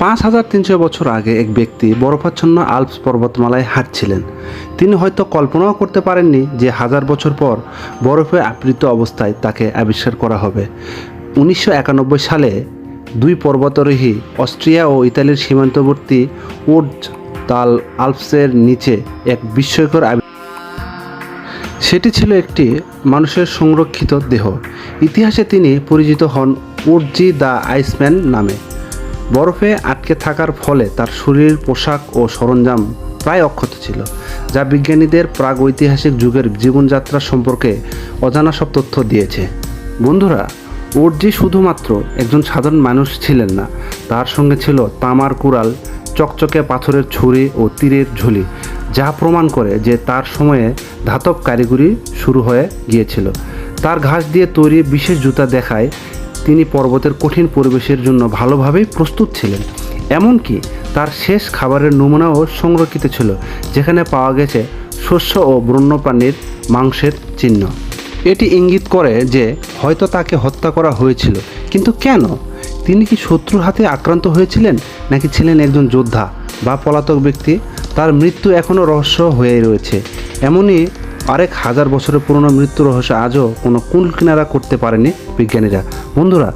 5300 বছর আগে এক ব্যক্তি বরফাচ্ছন্ন আল্পস পর্বতমালায় হাঁটছিলেন। তিনি হয়তো কল্পনাও করতে পারেননি যে 1000 বছর পর বরফে আবৃত অবস্থায় তাকে আবিষ্কার করা হবে। 1991 সালে দুই পর্বতারোহী অস্ট্রিয়া ও ইতালির সীমান্তবর্তী উর্জ তাল আল্পসের নিচে এক বিস্ময়কর সেটি ছিল একটি মানুষের সংরক্ষিত দেহ। ইতিহাসে তিনি পরিচিত হন উর্জি দ্য আইসম্যান নামে। বরফে আটকে থাকার ফলে তার শরীর, পোশাক ও সরঞ্জাম প্রায় অক্ষত ছিল, যা বিজ্ঞানীদের প্রাগৈতিহাসিক যুগের জীবনযাত্রা সম্পর্কে অজানা সব তথ্য দিয়েছে। বন্ধুরা, উর্জি শুধুমাত্র একজন সাধারণ মানুষ ছিলেন না, তার সঙ্গে ছিল তামার কুড়াল, চকচকে পাথরের ছুরি ও তীরের ঝুলি, যা প্রমাণ করে যে তার সময়ে ধাতব কারিগরি শুরু হয়ে গিয়েছিল। তার ঘাস দিয়ে তৈরি বিশেষ জুতা দেখায় তিনি পর্বতের কঠিন পরিবেশের জন্য ভালোভাবেই প্রস্তুত ছিলেন। এমনকি তার শেষ খাবারের নমুনাও সংরক্ষিত ছিল, যেখানে পাওয়া গেছে শস্য ও বন্যপ্রাণীর মাংসের চিহ্ন। এটি ইঙ্গিত করে যে হয়তো তাকে হত্যা করা হয়েছিল, কিন্তু কেন? তিনি কি শত্রুর হাতে আক্রান্ত হয়েছিলেন, নাকি ছিলেন একজন যোদ্ধা বা পলাতক ব্যক্তি? তার মৃত্যু এখনও রহস্য হয়ে রয়েছে। এমনই আরেক 1000 বছরের পুরনো মৃত্যু রহস্য আজও কোনো কুল কিনারা করতে পারেনি বিজ্ঞানীরা। বন্ধুরা,